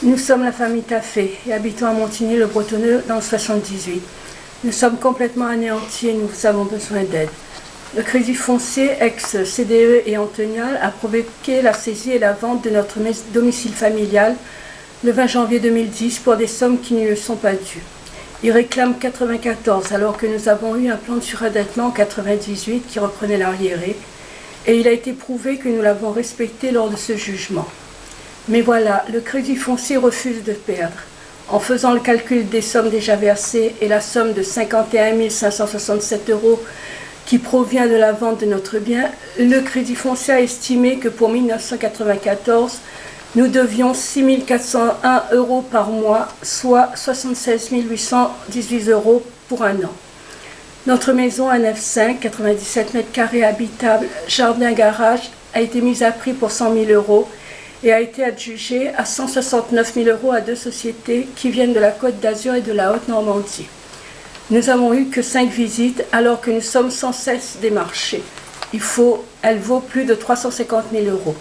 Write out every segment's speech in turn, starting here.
Nous sommes la famille Taffé et habitons à Montigny-le-Bretonneux dans le 78. Nous sommes complètement anéantis et nous avons besoin d'aide. Le Crédit Foncier, ex-CDE et Antonial, a provoqué la saisie et la vente de notre domicile familial le 20 janvier 2010 pour des sommes qui ne lui sont pas dues. Il réclame 94 alors que nous avons eu un plan de surendettement en 98 qui reprenait l'arriéré et il a été prouvé que nous l'avons respecté lors de ce jugement. Mais voilà, le Crédit Foncier refuse de perdre. En faisant le calcul des sommes déjà versées et la somme de 51 567 € qui provient de la vente de notre bien, le Crédit Foncier a estimé que pour 1994, nous devions 6 401 € par mois, soit 76 818 € pour un an. Notre maison à 9,5, 97 mètres carrés habitable, jardin-garage, a été mise à prix pour 100 000 € et a été adjugée à 169 000 € à deux sociétés qui viennent de la Côte d'Azur et de la Haute-Normandie. Nous n'avons eu que 5 visites alors que nous sommes sans cesse démarchés. Elle vaut plus de 350 000 €.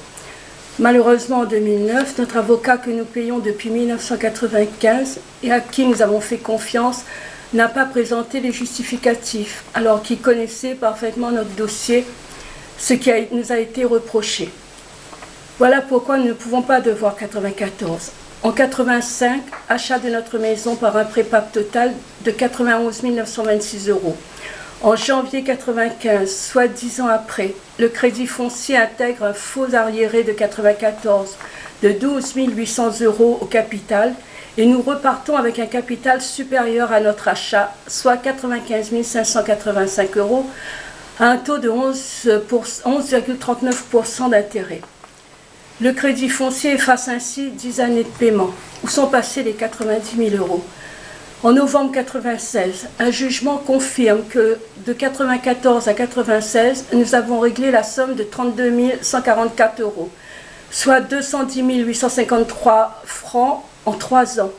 Malheureusement, en 2009, notre avocat que nous payons depuis 1995 et à qui nous avons fait confiance n'a pas présenté les justificatifs alors qu'il connaissait parfaitement notre dossier, ce qui nous a été reproché. Voilà pourquoi nous ne pouvons pas devoir 94. En 85, achat de notre maison par un prépap total de 91 926 €. En janvier 95, soit 10 ans après, le Crédit Foncier intègre un faux arriéré de 94 de 12 800 € au capital et nous repartons avec un capital supérieur à notre achat, soit 95 585 € à un taux de 11,39% d'intérêt. Le Crédit Foncier efface ainsi 10 années de paiement, où sont passés les 90 000 €. En novembre 1996, un jugement confirme que de 1994 à 1996, nous avons réglé la somme de 32 144 €, soit 210 853 francs en 3 ans,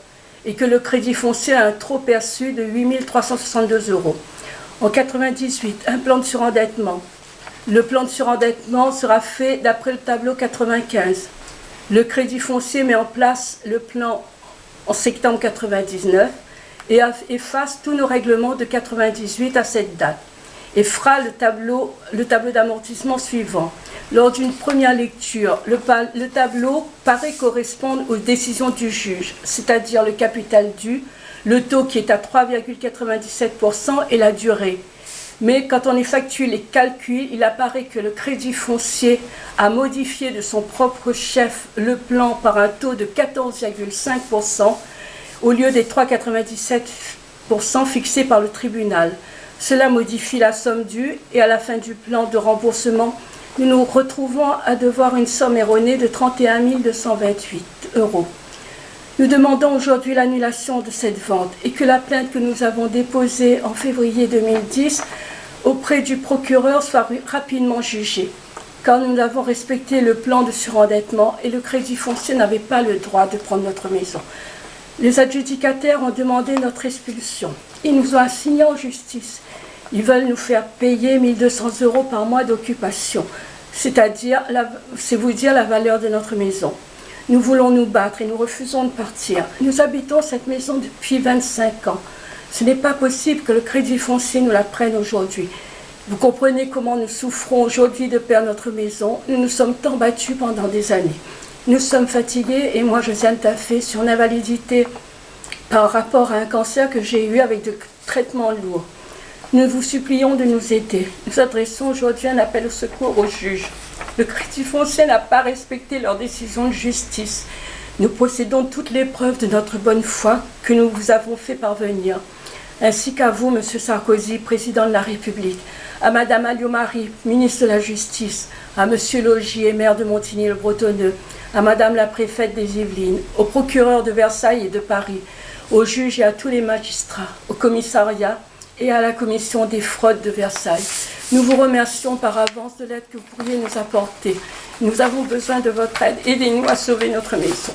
et que le Crédit Foncier a un trop perçu de 8 362 €. En 1998, un plan de surendettement. Le plan de surendettement sera fait d'après le tableau 95. Le Crédit Foncier met en place le plan en septembre 1999 et efface tous nos règlements de 1998 à cette date et fera le tableau d'amortissement suivant. Lors d'une première lecture, le tableau paraît correspondre aux décisions du juge, c'est-à-dire le capital dû, le taux qui est à 3,97% et la durée. Mais quand on effectue les calculs, il apparaît que le Crédit Foncier a modifié de son propre chef le plan par un taux de 14,5% au lieu des 3,97% fixés par le tribunal. Cela modifie la somme due et à la fin du plan de remboursement, nous nous retrouvons à devoir une somme erronée de 31 228 €. Nous demandons aujourd'hui l'annulation de cette vente et que la plainte que nous avons déposée en février 2010 auprès du procureur soit rapidement jugée, car nous avons respecté le plan de surendettement et le Crédit Foncier n'avait pas le droit de prendre notre maison. Les adjudicataires ont demandé notre expulsion. Ils nous ont assignés en justice. Ils veulent nous faire payer 1 200 € par mois d'occupation, c'est-à-dire, c'est vous dire la valeur de notre maison. Nous voulons nous battre et nous refusons de partir. Nous habitons cette maison depuis 25 ans. Ce n'est pas possible que le Crédit Foncier nous la prenne aujourd'hui. Vous comprenez comment nous souffrons aujourd'hui de perdre notre maison. Nous nous sommes tant battus pendant des années. Nous sommes fatigués et moi, Josiane Taffé, sur une invalidité par rapport à un cancer que j'ai eu avec de traitements lourds. Nous vous supplions de nous aider. Nous adressons aujourd'hui un appel au secours au juge. Le Crédit Foncier n'a pas respecté leur décision de justice. Nous possédons toutes les preuves de notre bonne foi que nous vous avons fait parvenir, ainsi qu'à vous, M. Sarkozy, président de la République, à Mme Alliot-Marie, ministre de la Justice, à M. Logier, maire de Montigny-le-Bretonneux, à Mme la préfète des Yvelines, au procureur de Versailles et de Paris, aux juges et à tous les magistrats, au commissariat et à la commission des fraudes de Versailles. Nous vous remercions par avance de l'aide que vous pourriez nous apporter. Nous avons besoin de votre aide. Aidez-nous à sauver notre maison.